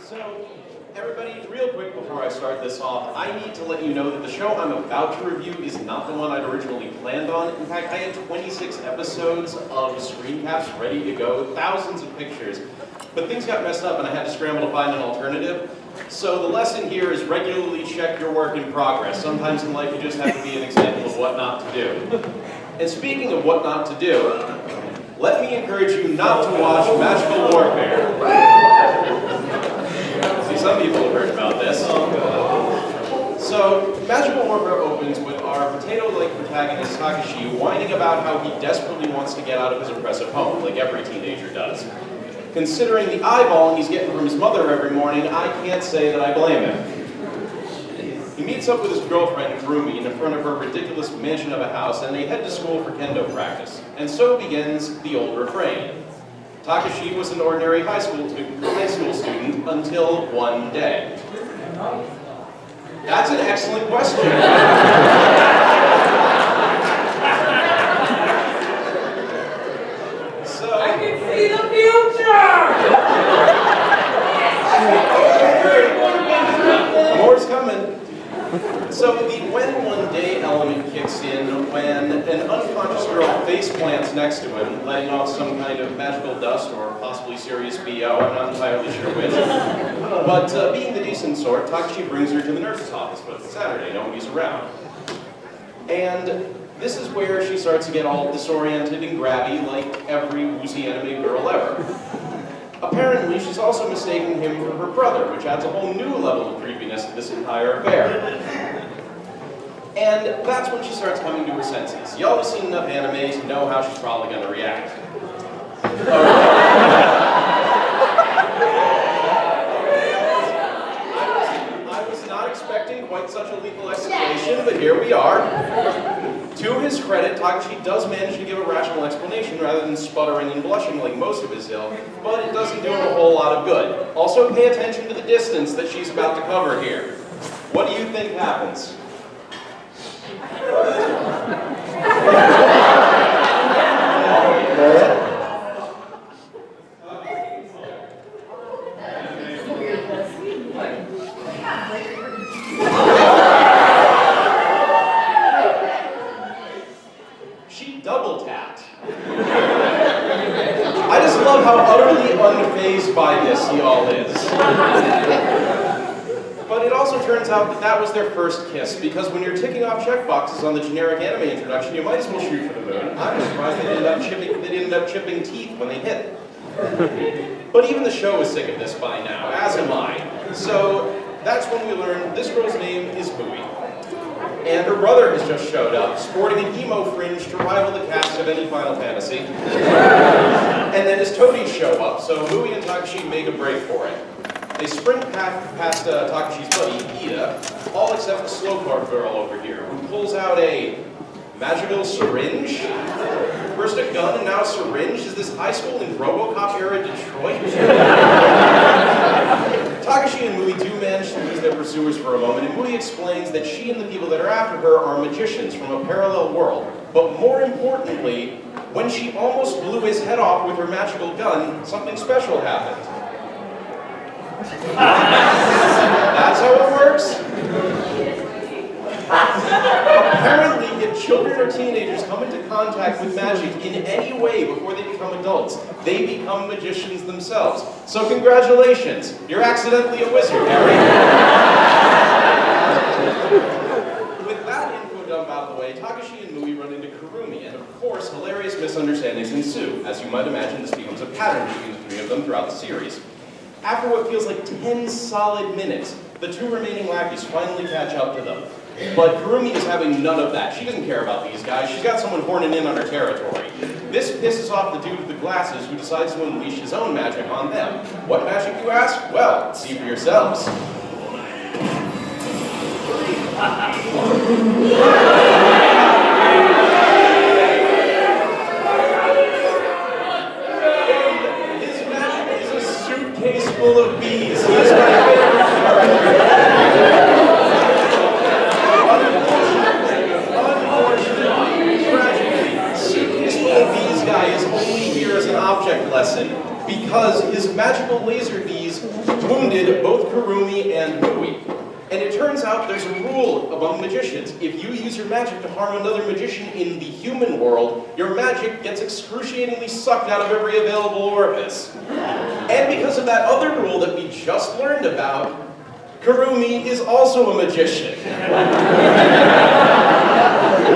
So, everybody, real quick before I start this off, I need to let you know that the show I'm about to review is not the one I'd originally planned on. In fact, I had 26 episodes of screen caps ready to go, thousands of pictures. But things got messed up and I had to scramble to find an alternative. So the lesson here is regularly check your work in progress. Sometimes in life you just have to be an example of what not to do. And speaking of what not to do, let me encourage you not to watch Magical Warfare. See, some people have heard about this. So, Magical Warfare opens with our potato-like protagonist Takashi whining about how he desperately wants to get out of his oppressive home, like every teenager does. Considering the eyeballing he's getting from his mother every morning, I can't say that I blame him. He meets up with his girlfriend, Kurumi, in front of her ridiculous mansion of a house, and they head to school for kendo practice. And so begins the old refrain. Takashi was an ordinary high school student until one day. That's an excellent question. So, I can see the future! More's coming. So the when one day element kicks in when an unconscious girl face plants next to him, letting off some kind of magical dust or possibly serious BO, I'm not entirely sure which. But being the decent sort, Takashi brings her to the nurse's office, but it's Saturday, nobody's around. And this is where she starts to get all disoriented and grabby like every woozy anime girl ever. Apparently, she's also mistaking him for her brother, which adds a whole new level of creepiness to this entire affair. And that's when she starts coming to her senses. Y'all have seen enough anime to know how she's probably going to react. I was not expecting quite such a lethal escalation, but here we are. To his credit, Takashi does manage to give a rational explanation rather than sputtering and blushing like most of his ilk, but it doesn't do him a whole lot of good. Also, pay attention to the distance that she's about to cover here. What do you think happens? She double tapped. I just love how utterly unfazed by this he all is. But it also turns out that that was their first kiss, because when you're ticking off checkboxes on the generic anime introduction, you might as well shoot for the moon. I'm surprised they didn't end up chipping teeth when they hit. But even the show is sick of this by now, as am I. So that's when we learn this girl's name is Mui. And her brother has just showed up, sporting an emo fringe to rival the cast of any Final Fantasy. And then his toadies show up, so Mui and Takashi make a break for it. They sprint past Takashi's buddy, Ida, all except the slowpoke girl over here, who pulls out a magical syringe? First a gun and now a syringe? Is this high school in RoboCop-era Detroit? Takashi and Mui do manage to lose their pursuers for a moment, and Mui explains that she and the people that are after her are magicians from a parallel world. But more importantly, when she almost blew his head off with her magical gun, something special happened. That's how it works? Apparently, if children or teenagers come into contact with magic in any way before they become adults, they become magicians themselves. So congratulations, you're accidentally a wizard, Harry. With that info dump out of the way, Takashi and Mui run into Kurumi, and of course, hilarious misunderstandings ensue. As you might imagine, this becomes a pattern between the three of them throughout the series. After what feels like 10 solid minutes, the two remaining lackeys finally catch up to them. But Kurumi is having none of that. She doesn't care about these guys. She's got someone horning in on her territory. This pisses off the dude with the glasses who decides to unleash his own magic on them. What magic, you ask? Well, see for yourselves. His magic is a suitcase full of bees. He's my favorite character. Unfortunately, tragically, suitcase full of bees guy is only here as an object lesson because his magical laser bees wounded both Kurumi and Mui. And it turns out there's a rule among magicians. If you use your magic to harm another magician in the human world, your magic gets excruciatingly sucked out of every available orifice. And because of that other rule that we just learned about, Kurumi is also a magician.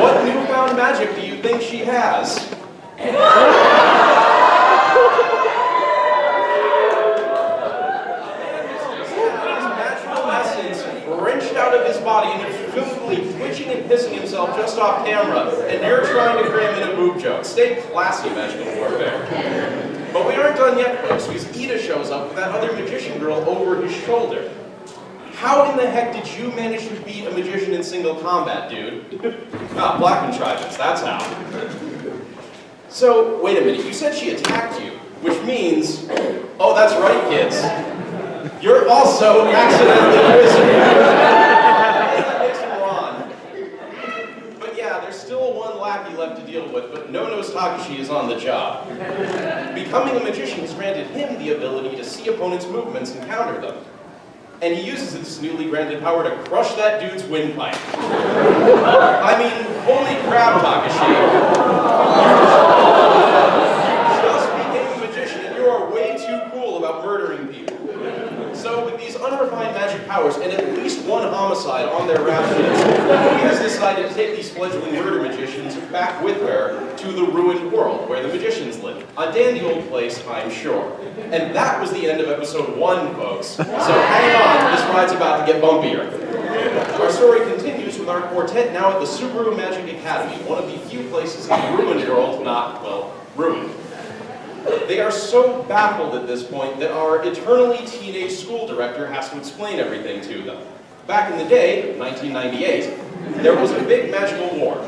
What newfound magic do you think she has? Wrenched out of his body and is presumably twitching and pissing himself just off camera, and you're trying to cram in a boob joke. Stay classy, magical warfare. But we aren't done yet, folks, because Ida shows up with that other magician girl over his shoulder. How in the heck did you manage to beat a magician in single combat, dude? Black contrivance, that's how. So, wait a minute, you said she attacked you, which means, oh, that's right, kids. You're also accidentally a wizard. That makes him Ron. But yeah, there's still one lackey left to deal with, but no knows Takashi is on the job. Becoming a magician has granted him the ability to see opponents' movements and counter them. And he uses this newly granted power to crush that dude's windpipe. I mean, holy crap, Takashi. You just became a magician and you are way too cool about murdering people. So with these unrefined magic powers and at least one homicide on their rap sheets, he has decided to take these fledgling murder magicians back with her to the ruined world where the magicians live. A dandy old place, I'm sure. And that was the end of episode 1, folks. So hang on, this ride's about to get bumpier. Our story continues with our quartet now at the Subaru Magic Academy, one of the few places in the ruined world not, well, ruined. They are so baffled at this point that our eternally teenage school director has to explain everything to them. Back in the day, 1998, there was a big magical war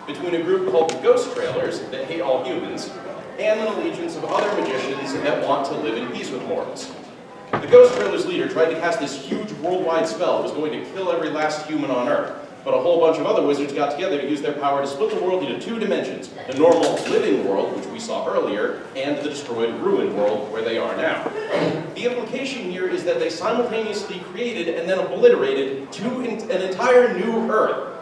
between a group called the Ghost Trailers that hate all humans and an allegiance of other magicians that want to live in peace with mortals. The Ghost Trailers leader tried to cast this huge worldwide spell that was going to kill every last human on Earth. But a whole bunch of other wizards got together to use their power to split the world into 2 dimensions. The normal living world, which we saw earlier, and the destroyed ruined world, where they are now. The implication here is that they simultaneously created and then obliterated an entire new Earth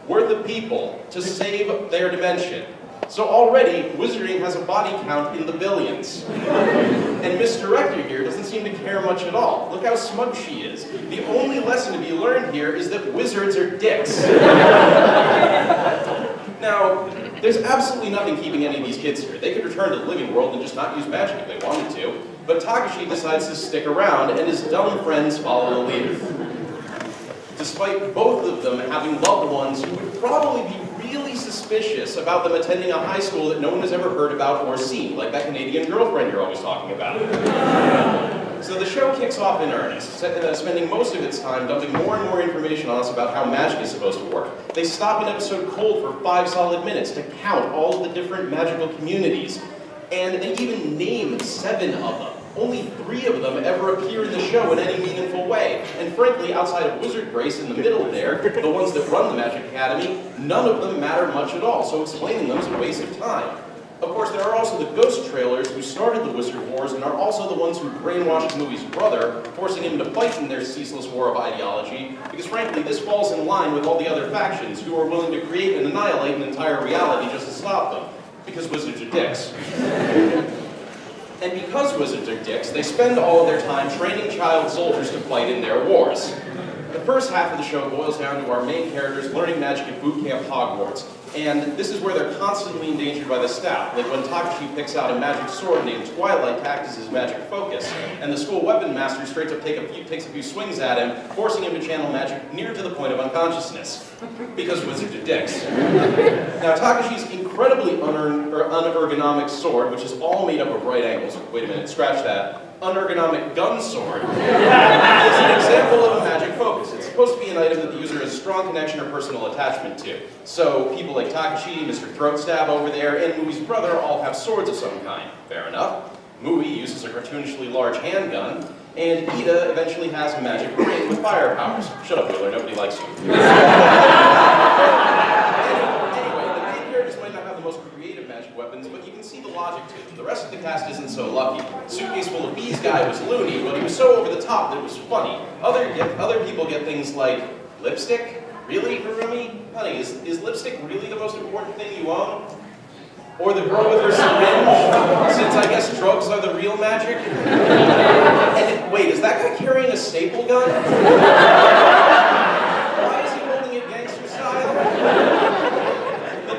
worth of people to save their dimension. So already, wizarding has a body count in the billions. And Miss Director here doesn't seem to care much at all. Look how smug she is. The only lesson to be learned here is that wizards are dicks. Now, there's absolutely nothing keeping any of these kids here. They could return to the living world and just not use magic if they wanted to. But Takashi decides to stick around, and his dumb friends follow the leader. Despite both of them having loved ones who would probably be really suspicious about them attending a high school that no one has ever heard about or seen, like that Canadian girlfriend you're always talking about. So the show kicks off in earnest, spending most of its time dumping more and more information on us about how magic is supposed to work. They stop an episode cold for 5 solid minutes to count all of the different magical communities, and they even name 7 of them. Only 3 of them ever appear in the show in any meaningful way. And frankly, outside of Wizard Grace in the middle there, the ones that run the Magic Academy, none of them matter much at all, so explaining them is a waste of time. Of course, there are also the Ghost Trailers who started the Wizard Wars and are also the ones who brainwashed Mui's brother, forcing him to fight in their ceaseless war of ideology, because frankly, this falls in line with all the other factions who are willing to create and annihilate an entire reality just to stop them, because wizards are dicks. And because wizards are dicks, they spend all of their time training child soldiers to fight in their wars. The first half of the show boils down to our main characters learning magic at boot camp Hogwarts. And this is where they're constantly endangered by the staff, like when Takashi picks out a magic sword named Twilight Tact as his magic focus, and the school weapon master straight up takes a few swings at him, forcing him to channel magic near to the point of unconsciousness, because wizards are dicks. Now Takashi's incredibly unergonomic sword, which is all made up of right angles, wait a minute, scratch that, unergonomic gun sword, is an example of a magic focus. It's supposed to be an item that the user has strong connection or personal attachment to. So people like Takashi, Mr. Throatstab over there, and Mui's brother all have swords of some kind. Fair enough. Mui uses a cartoonishly large handgun, and Ida eventually has a magic ring with fire powers. Shut up, Wheeler, nobody likes you. Anyway, the main characters might not have the most creative magic weapons, but you can see the the logic to them. The rest of the cast isn't so lucky. Suitcase Full of Bees guy was loony, but he was so over the top that it was funny. Other people get things like lipstick. Really, Harumi? Honey, is lipstick really the most important thing you own? Or the girl with her syringe, since I guess drugs are the real magic? And wait, is that guy carrying a staple gun? Why is he holding it gangster style? The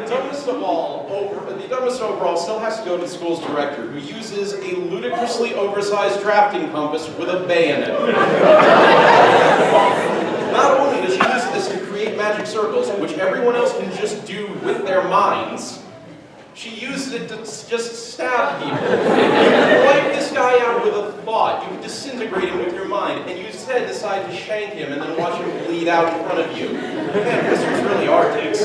dumbest overall still has to go to the school's director, who uses a ludicrously oversized drafting compass with a bayonet. Not only does she use this to create magic circles, which everyone else can just do with their minds, she uses it to just stab people. You wipe this guy out with a thought, you disintegrate him with your mind, and you instead decide to shank him and then watch him bleed out in front of you. Man, wizards really are dicks.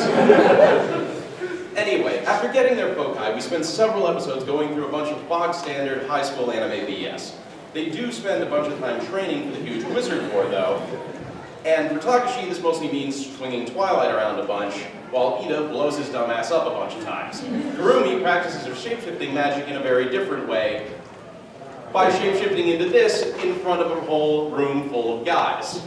Anyway, after getting their foci, we spend several episodes going through a bunch of bog-standard high school anime BS. They do spend a bunch of time training for the huge wizard war, though. And for Takashi, this mostly means swinging Twilight around a bunch, while Ida blows his dumb ass up a bunch of times. Harumi practices her shapeshifting magic in a very different way, by shapeshifting into this in front of a whole room full of guys.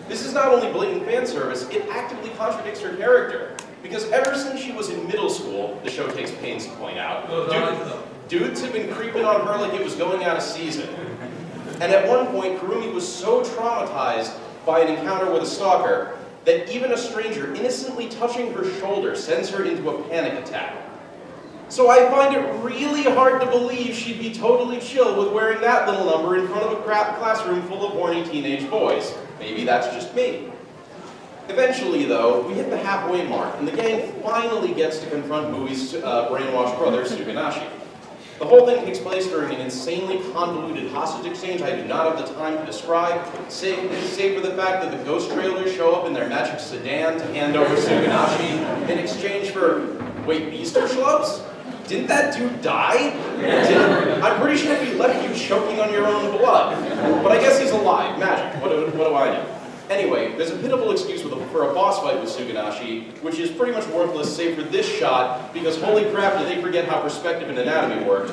This is not only blatant fan service, it actively contradicts her character. Because ever since she was in middle school, the show takes pains to point out, dudes have been creeping on her like it was going out of season. And at one point, Harumi was so traumatized by an encounter with a stalker that even a stranger innocently touching her shoulder sends her into a panic attack. So I find it really hard to believe she'd be totally chill with wearing that little number in front of a classroom full of horny teenage boys. Maybe that's just me. Eventually, though, we hit the halfway mark, and the gang finally gets to confront Mui's brainwashed brother, Suganashi. The whole thing takes place during an insanely convoluted hostage exchange I do not have the time to describe, save for the fact that the ghost trailers show up in their magic sedan to hand over Suganashi in exchange for, wait, Beaster schlubs? Didn't that dude die? I'm pretty sure he left you choking on your own blood. But I guess he's alive. Magic. What do I know? Anyway, there's a pitiful excuse for a boss fight with Suganashi, which is pretty much worthless save for this shot, because holy crap, did they forget how perspective and anatomy worked.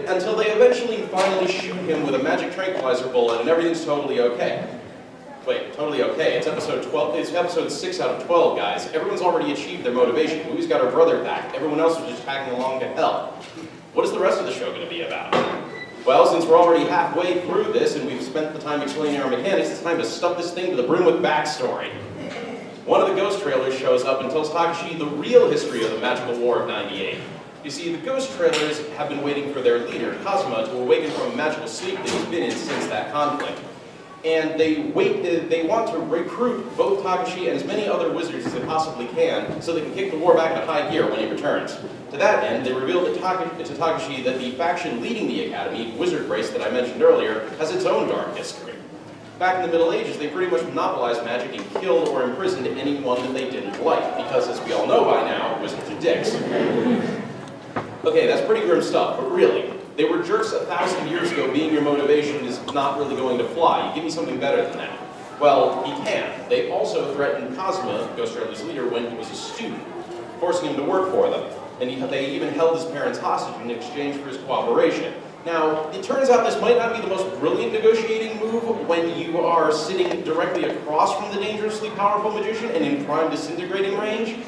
Until they eventually finally shoot him with a magic tranquilizer bullet and everything's totally okay. Wait, totally okay. It's episode 12. It's episode 6 out of 12, guys. Everyone's already achieved their motivation. Louie's got her brother back. Everyone else was just tagging along to hell. What is the rest of the show going to be about? Well, since we're already halfway through this and we've spent the time explaining our mechanics, it's time to stuff this thing to the brim with backstory. One of the ghost trailers shows up and tells Takashi the real history of the magical war of '98. You see, the ghost trailers have been waiting for their leader, Kazuma, to awaken from a magical sleep that he's been in since that conflict. And they want to recruit both Takashi and as many other wizards as they possibly can so they can kick the war back into high gear when he returns. To that end, they reveal to Takashi that the faction leading the academy, Wizard Race that I mentioned earlier, has its own dark history. Back in the Middle Ages, they pretty much monopolized magic and killed or imprisoned anyone that they didn't like, because as we all know by now, wizards are dicks. Okay, that's pretty grim stuff, but really, they were jerks 1,000 years ago. Being your motivation is not really going to fly. You give me something better than that. Well, he can. They also threatened Kazuma, Ghost Rider's leader, when he was a student, forcing him to work for them. And they even held his parents hostage in exchange for his cooperation. Now, it turns out this might not be the most brilliant negotiating move when you are sitting directly across from the dangerously powerful magician and in prime disintegrating range.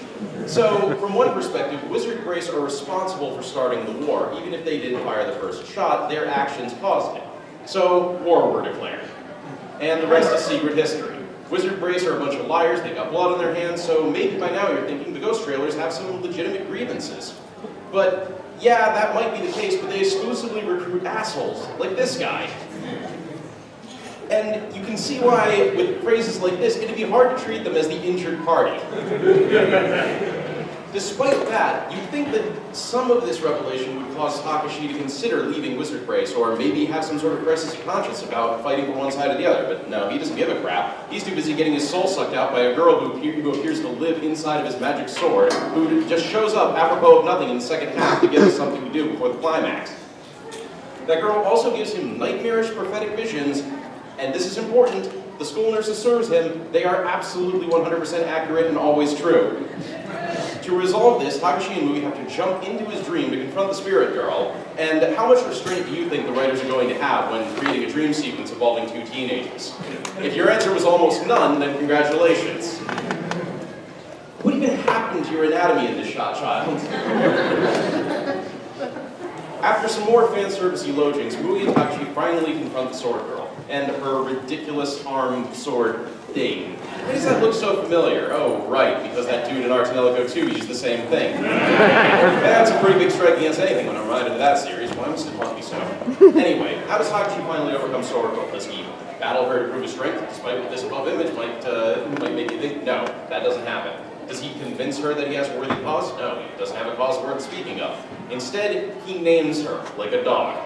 So, from one perspective, Wizard Grace are responsible for starting the war. Even if they didn't fire the first shot, their actions caused it. So, war were declared. And the rest is secret history. Wizard Grace are a bunch of liars, they got blood on their hands, so maybe by now you're thinking the ghost trailers have some legitimate grievances. But, yeah, that might be the case, but they exclusively recruit assholes, like this guy. And you can see why, with phrases like this, it'd be hard to treat them as the injured party. Despite that, you'd think that some of this revelation would cause Takashi to consider leaving Wizard Race, or maybe have some sort of crisis of conscience about fighting for one side or the other. But no, he doesn't give a crap. He's too busy getting his soul sucked out by a girl who appears to live inside of his magic sword, who just shows up apropos of nothing in the second half to give us something to do before the climax. That girl also gives him nightmarish prophetic visions, and this is important, the school nurse assures him they are absolutely 100% accurate and always true. To resolve this, Takashi and Mui have to jump into his dream to confront the spirit girl. And how much restraint do you think the writers are going to have when creating a dream sequence involving two teenagers? If your answer was almost none, then congratulations. What even happened to your anatomy in this shot, child? After some more fan service eulogiums, Mui and Takashi finally confront the sword girl and her ridiculous armed sword thing. Why does that look so familiar? Oh, right, because that dude in Artanelico 2 used the same thing. That's a pretty big strike against anything when I'm right into that series. Why must it must be so? Anyway, how does Takashi finally overcome sword girl? Does he battle her to prove his strength, despite what this above image might make you think? No, that doesn't happen. Does he convince her that he has a worthy cause? No, he doesn't have a cause worth speaking of. Instead, he names her like a dog.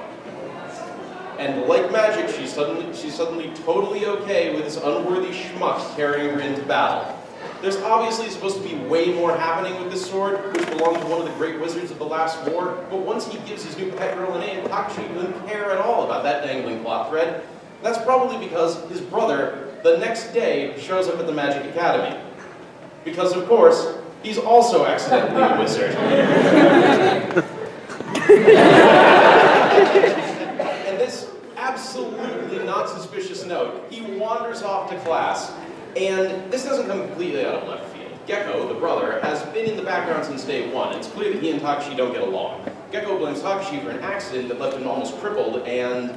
And like magic, she's suddenly totally okay with this unworthy schmuck carrying her into battle. There's obviously supposed to be way more happening with this sword, which belonged to one of the great wizards of the last war, but once he gives his new pet girl a name, Takashi doesn't care at all about that dangling plot thread. That's probably because his brother, the next day, shows up at the Magic Academy. Because, of course, he's also accidentally a wizard. And this absolutely not suspicious note, he wanders off to class, and this doesn't come completely out of left field. Gecko, the brother, has been in the background since day one. It's clear that he and Takashi don't get along. Gecko blames Takashi for an accident that left him almost crippled, and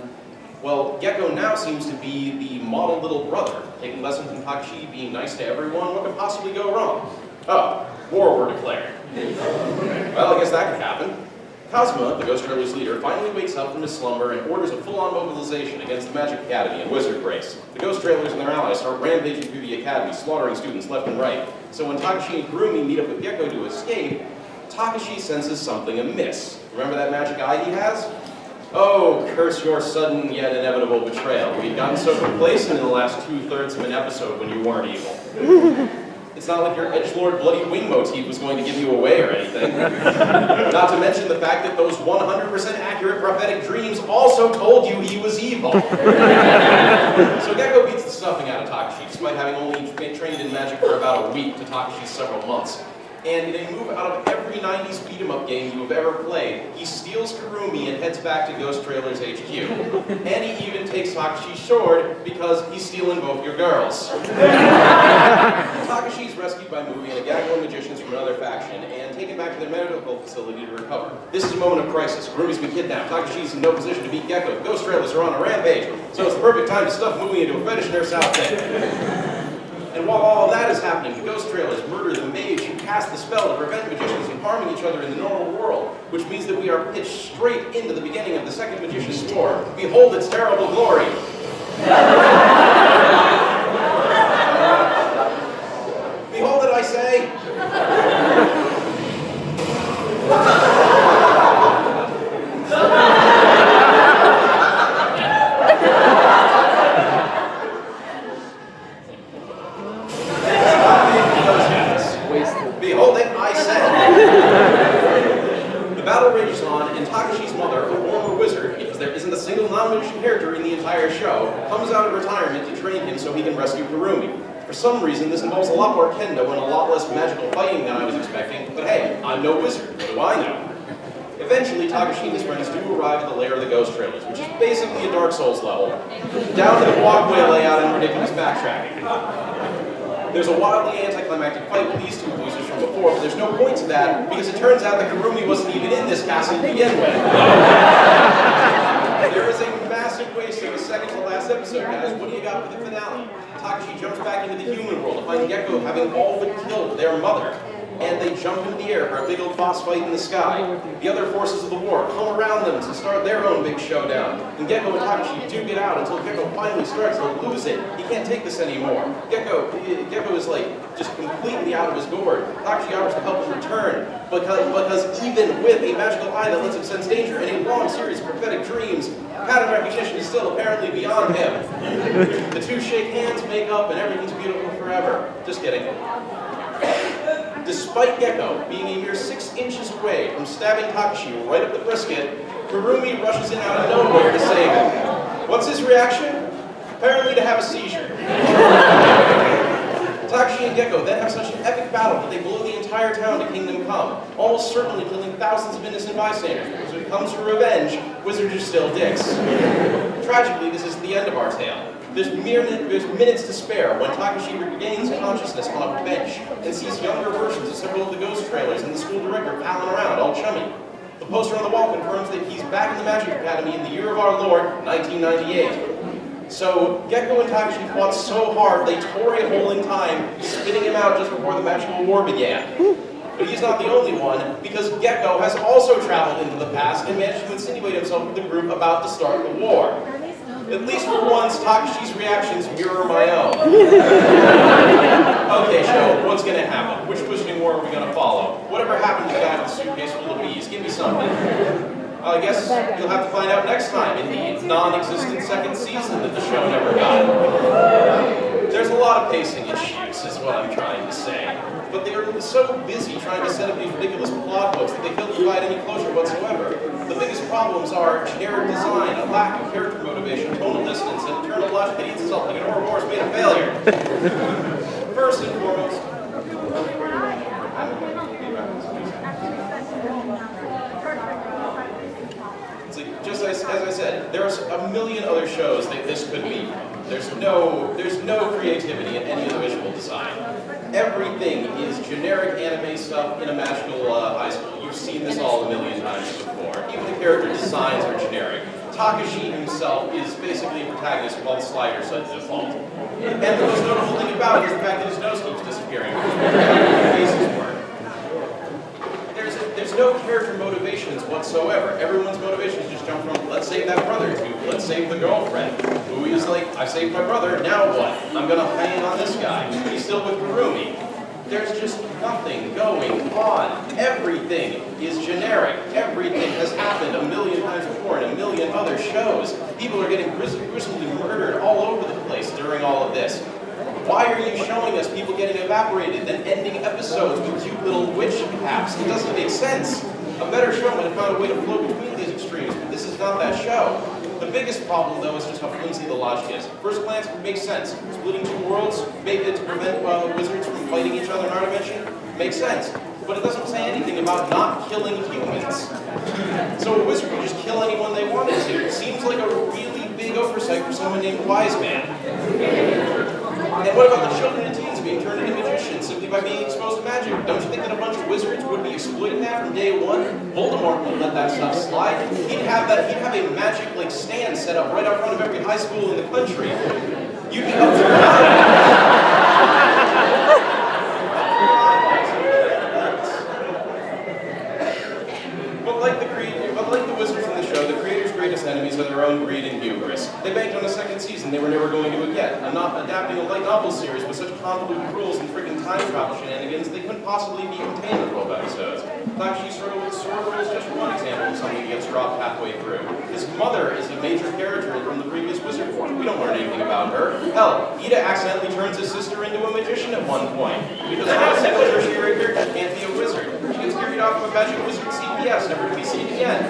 well, Gecko now seems to be the model little brother, taking lessons from Takashi, being nice to everyone. What could possibly go wrong? Oh, war were declared. Well, I guess that could happen. Kazuma, the Ghost Trailers leader, finally wakes up from his slumber and orders a full-on mobilization against the Magic Academy and Wizard Race. The Ghost Trailers and their allies start rampaging through the academy, slaughtering students left and right. So when Takashi and Kurumi meet up with Gecko to escape, Takashi senses something amiss. Remember that magic eye he has? Oh, curse your sudden yet inevitable betrayal. We've gotten so complacent in the last 2/3 of an episode when you weren't evil. It's not like your edgelord bloody wing motif was going to give you away or anything. Not to mention the fact that those 100% accurate prophetic dreams also told you he was evil. So Gecko beats the stuffing out of Takashi, despite having only trained in magic for about a week to Takashi's several months. And in a move out of every 90s beat-em-up game you have ever played, he steals Kurumi and heads back to Ghost Trailers HQ. And he even takes Takashi's sword because he's stealing both your girls. Takashi's rescued by Mui and a gaggle of magicians from another faction and taken back to their medical facility to recover. This is a moment of crisis. Kurumi's been kidnapped. Takashi's in no position to beat Gecko. The Ghost Trailers are on a rampage, so it's the perfect time to stuff Mui into a fetish nurse outfit. And while all of that is happening, the Ghost Trailers murder the mage who cast the spell to prevent magicians from harming each other in the normal world, which means that we are pitched straight into the beginning of the Second Magician's War. Behold its terrible glory. Behold it, I say. Behold it, I say. The battle rages on, and Takashi's mother, a former wizard, because there isn't a single non-magician character in the entire show, comes out of retirement to train him so he can rescue Kurumi. For some reason, this involves a lot more kendo and a lot less magical fighting than I was expecting, but hey, I'm no wizard, what do I know? Eventually, Takashi and his friends do arrive at the lair of the Ghost Trailers, which is basically a Dark Souls level, down to the walkway layout and ridiculous backtracking. There's a wildly anticlimactic fight with these two losers from before, but there's no point to that, because it turns out that Kurumi wasn't even in this castle to begin with. There is a massive waste of the second to last episode, guys. What do you got for the finale? Takashi jumps back into the human world to find Gecko having all but killed their mother. And they jump into the air for a big old boss fight in the sky. The other forces of the war come around them to start their own big showdown. And Gecko and Takashi do get out until Gecko finally starts to lose it. He can't take this anymore. Gecko is like just completely out of his gourd. Takashi offers to help him return because even with a magical eye that lets him sense danger and a long series of prophetic dreams, pattern recognition is still apparently beyond him. The two shake hands, make up, and everything's beautiful forever. Just kidding. Despite Gecko being a mere 6 inches away from stabbing Takashi right up the brisket, Kurumi rushes in out of nowhere to save him. What's his reaction? Apparently to have a seizure. Takashi Takashi and Gecko then have such an epic battle that they blow the entire town to Kingdom Come, almost certainly killing thousands of innocent bystanders, because when it comes to revenge, wizards are still dicks. Tragically, this is the end of our tale. There's minutes to spare when Takashi regains consciousness on a bench and sees younger versions of several of the ghost trailers and the school director palling around, all chummy. The poster on the wall confirms that he's back in the Magic Academy in the year of our Lord, 1998. So, Gecko and Takashi fought so hard they tore a hole in time, spitting him out just before the magical war began. But he's not the only one, because Gecko has also traveled into the past and managed to insinuate himself with the group about to start the war. At least for once, Takashi's reactions mirror my own. Okay, show, what's gonna happen? Which Wizarding War are we gonna follow? Whatever happened to the guy with the suitcase full of bees? Give me something. I guess you'll have to find out next time in the non-existent second season that the show never got. There's a lot of pacing issues, is what I'm trying to say. But they are so busy trying to set up these ridiculous plot hooks that they fail to provide any closure whatsoever. The biggest problems are generic design, a lack of character motivation, tonal distance, and eternal logic that eats itself like an Ouroboros made a failure. First and foremost, just as I said, there's a million other shows that this could be. There's no creativity in any of the visual design. Everything is generic anime stuff in a magical high school. You've seen this all a million times before. Even the character designs are generic. Takashi himself is basically a protagonist with all the sliders at default. And the most notable thing about it is the fact that his nose keeps disappearing. Faces work. There's no character motivations whatsoever. Everyone's motivations just jump from, let's save that brother, to let's save the girlfriend. Who is like, I saved my brother, now what? I'm gonna hang on this guy. He's still with Kurumi. There's just nothing going on. Everything is generic. Everything has happened a million times before in a million other shows. People are getting gruesomely murdered all over the place during all of this. Why are you showing us people getting evaporated, then ending episodes with cute little witch caps? It doesn't make sense. A better show would have found a way to flow between these extremes, but this is not that show. The biggest problem, though, is just how flimsy the logic is. First glance, it makes sense. Splitting two worlds, maybe to prevent wizards from fighting each other in our dimension, makes sense. But it doesn't say anything about not killing humans. So a wizard could just kill anyone they wanted to. It seems like a really big oversight for someone named Wise Man. And what about the children and teens being turned into magicians simply by being exposed to magic? Don't you think that a bunch of wizards would be exploiting that from day one? Voldemort wouldn't let that stuff slide. He'd have a magic stand set up right out front of every high school in the country. You'd be up to But like the wizards in the show, the creators' greatest enemies are their own greed and hubris. They banked on a second season they were never going to get. Adapting a light novel series with such convoluted rules and freaking time travel shenanigans, they couldn't possibly be contained in 12 episodes. Takashi's struggle with Sorcerer is just one example of something that gets dropped halfway through. His mother is a major character from the previous Wizard Wars. We don't learn anything about her. Hell, Ida accidentally turns his sister into a magician at one point, because not a single tertiary character can't be a wizard. She gets carried off of a magic wizard CPS, never to be seen again.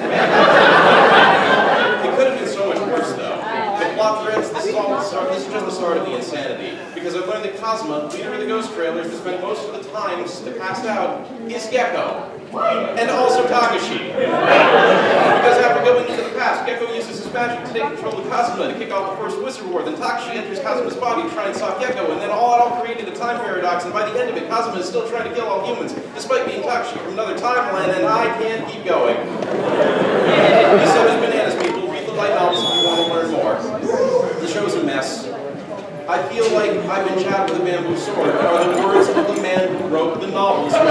It could have been so much worse, though. The plot threads, this is just the start of the insanity. Because I've learned that Cosma, leader of the ghost trailers, that spent most of the time passed out, is Gecko. And also Takashi. Because after going into the past, Gecko uses his magic to take control of Cosma to kick off the first Wizard War. Then Takashi enters Cosma's body to try and stop Gecko, and then it all created a time paradox, and by the end of it, Cosma is still trying to kill all humans, despite being Takashi from another timeline, and I can't keep going. This show is bananas, people. Read the light novels if you want to learn more. The show's a mess. I feel like I've been chapped with a bamboo sword, but are the words of the man who wrote the novels when we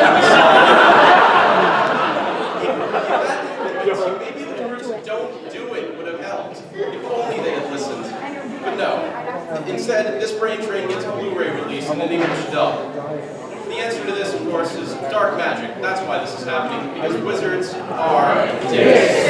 saw maybe the words "don't do it" would have helped. If only they had listened. But no. Instead, this brain train gets a Blu-ray release and an English dub. The answer to this, of course, is dark magic. That's why this is happening, because wizards are dicks.